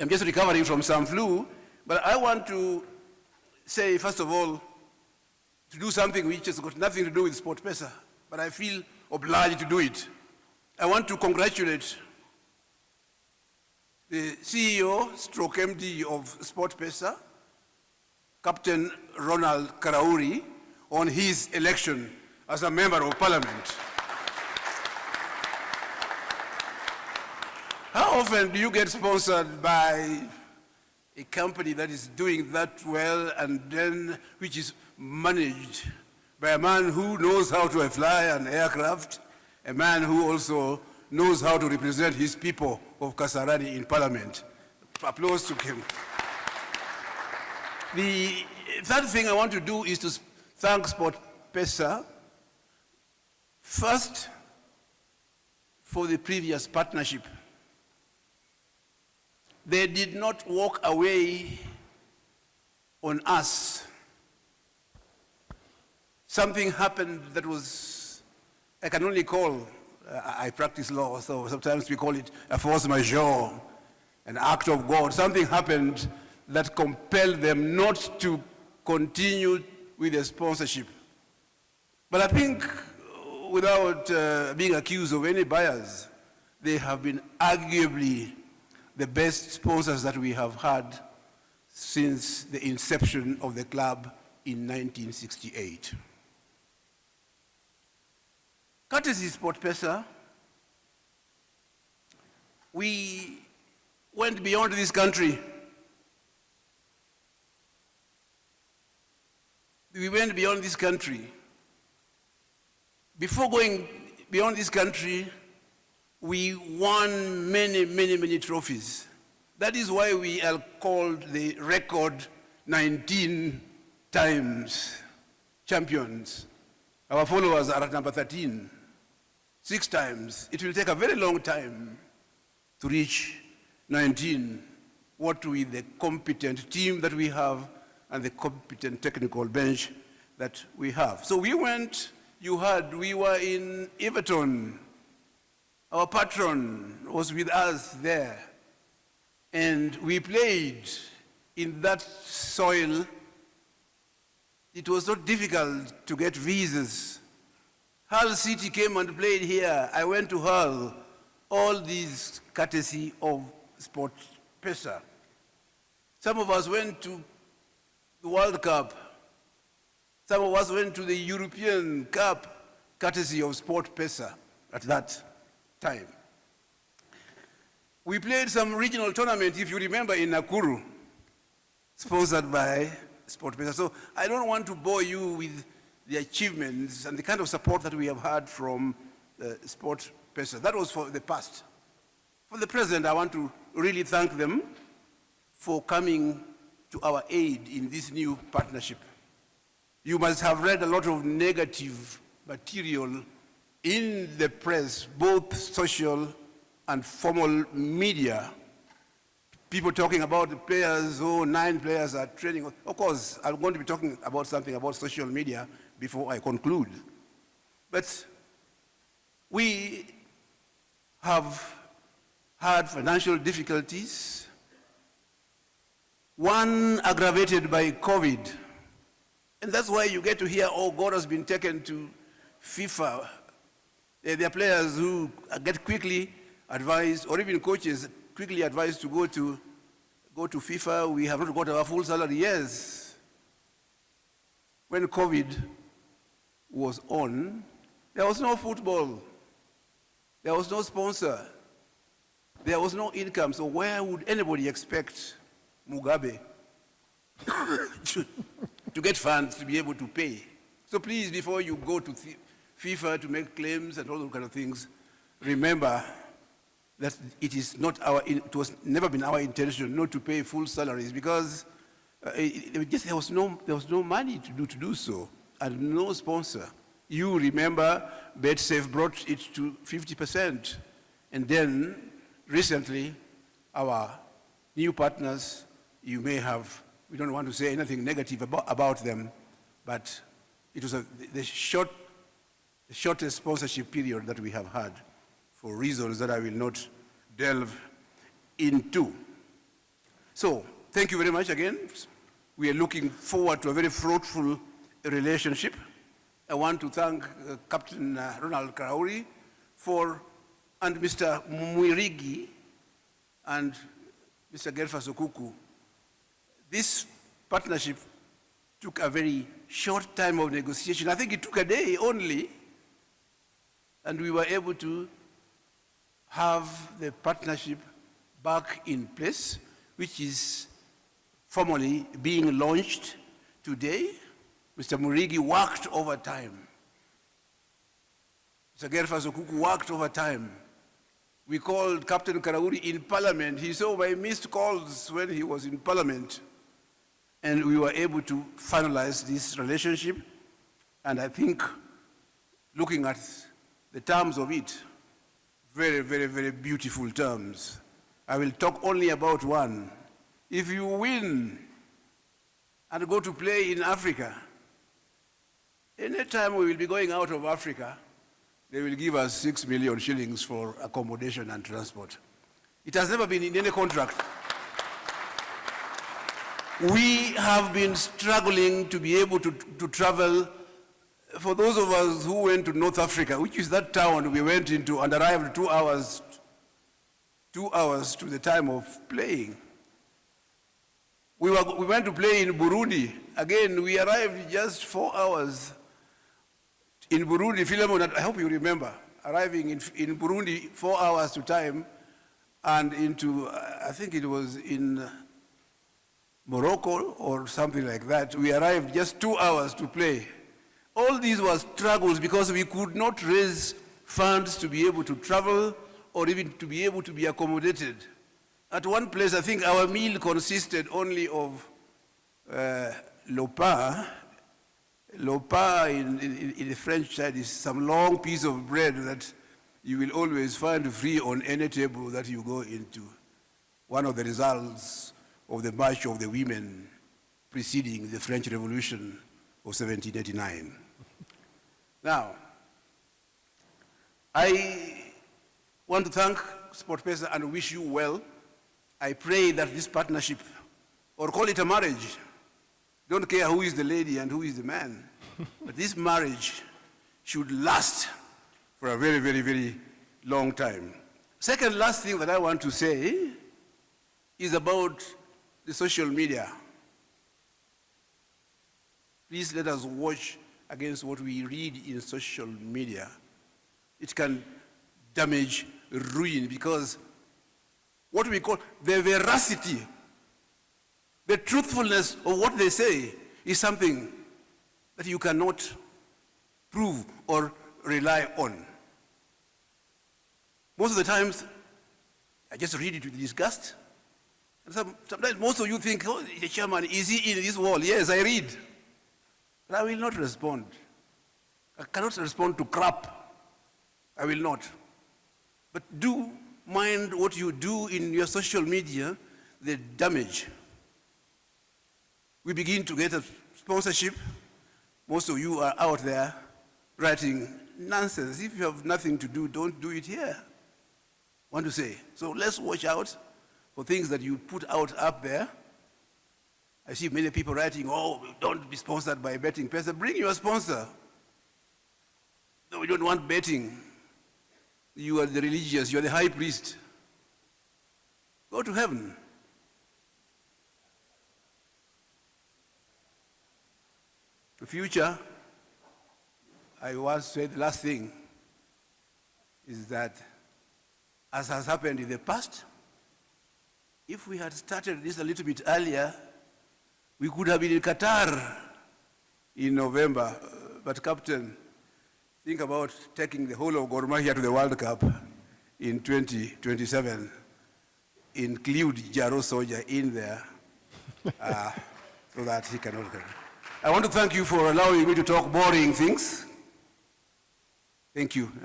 I'm just recovering from some flu, but I want to say, first of all, to do something which has got nothing to do with SportPesa, but I feel obliged to do it. I want to congratulate the CEO, stroke MD of SportPesa, Captain Ronald Karauri, on his election as a member of Parliament. How often do you get sponsored by a company that is doing that well and then which is managed by a man who knows how to fly an aircraft, a man who also knows how to represent his people of Kasarani in Parliament? Applause to him. The third thing I want to do is to thank SportPesa, first for the previous partnership. They did not walk away on us. Something happened that was, I can only call, I practice law, so sometimes we call it a force majeure, an act of God. Something happened that compelled them not to continue with the sponsorship. But I think, without being accused of any bias, they have been arguably the best sponsors that we have had since the inception of the club in 1968. Courtesy SportPesa, we went beyond this country. We went beyond this country. Before going beyond this country, we won many trophies. That is why we are called the record 19 times champions. Our followers are at number 13, 6 times. It will take a very long time to reach 19, what with the competent team that we have and the competent technical bench that we have. So we went, we were in Everton. Our patron was with us there, and we played in that soil. It was not difficult to get visas. Hull City came and played here. I went to Hull. All these courtesy of SportPesa. Some of us went to the World Cup. Some of us went to the European Cup, courtesy of SportPesa at that time. We played some regional tournaments, if you remember, in Nakuru, sponsored by SportPesa. So I don't want to bore you with the achievements and the kind of support that we have had from SportPesa. That was for the past. For the present, I want to really thank them for coming to our aid in this new partnership. You must have read a lot of negative material in the press, both social and formal media. People talking about the players, 9 players are training. Of course, I'm going to be talking about something about social media before I conclude. But we have had financial difficulties, one aggravated by COVID. And that's why you get to hear, God has been taken to FIFA. There are players who get quickly advised, or even coaches quickly advised to go to FIFA. We have not got our full salary. Yes. When COVID was on, there was no football. There was no sponsor. There was no income. So where would anybody expect Mugabe to get funds to be able to pay? So please, before you go to FIFA to make claims and all those kind of things, remember that it was never been our intention not to pay full salaries, because there was no money to do so, and no sponsor. You remember BetSafe brought it to 50%, and then recently our new partners, you may have, we don't want to say anything negative about them, but it was the shortest sponsorship period that we have had, for reasons that I will not delve into. So, thank you very much again. We are looking forward to a very fruitful relationship. I want to thank Captain Ronald Karauri and Mr. Mwirigi and Mr. Gerfas Okuku. This partnership took a very short time of negotiation. I think it took a day only, and we were able to have the partnership back in place, which is formally being launched today. Mr. Murigi worked overtime. Mr. Gerfas Okuku worked overtime. We called Captain Karauri in Parliament. He saw my missed calls when he was in Parliament. And we were able to finalize this relationship. And I think, looking at the terms of it, very, very, very beautiful terms. I will talk only about one. If you win and go to play in Africa, anytime we will be going out of Africa, they will give us 6 million shillings for accommodation and transport. It has never been in any contract. We have been struggling to be able to travel. For those of us who went to North Africa, which is that town we went into and arrived 2 hours to the time of playing. We went to play in Burundi. Again, we arrived just 4 hours. In Burundi, Philemon, I hope you remember, arriving in Burundi 4 hours to time, and into, I think it was in Morocco or something like that. We arrived just 2 hours to play. All these were struggles because we could not raise funds to be able to travel or even to be able to be accommodated. At one place, I think our meal consisted only of lopin. Lopin in the French side is some long piece of bread that you will always find free on any table that you go into. One of the results of the March of the Women preceding the French Revolution of 1789. Now, I want to thank SportPesa and wish you well. I pray that this partnership, or call it a marriage, don't care who is the lady and who is the man, but this marriage should last for a very, very, very long time. Second last thing that I want to say is about the social media. Please let us watch against what we read in social media. It can damage, ruin, because what we call the veracity, the truthfulness of what they say is something that you cannot prove or rely on. Most of the times, I just read it with disgust. And sometimes most of you think, oh, the chairman, is he in this wall? Yes, I read. But I will not respond. I cannot respond to crap. I will not. But do mind what you do in your social media, the damage. We begin to get a sponsorship. Most of you are out there writing nonsense. If you have nothing to do, don't do it here. I want to say. So let's watch out for things that you put out up there. I see many people writing, oh, don't be sponsored by betting pesa. Bring your sponsor. No, we don't want betting. You are the religious, you are the high priest. Go to heaven. The future, I once said the last thing, is that as has happened in the past, if we had started this a little bit earlier, we could have been in Qatar in November. But Captain, think about taking the whole of Mahia to the World Cup in 2027. Include Jaro Soja in there so that he can also. I want to thank you for allowing me to talk boring things. Thank you.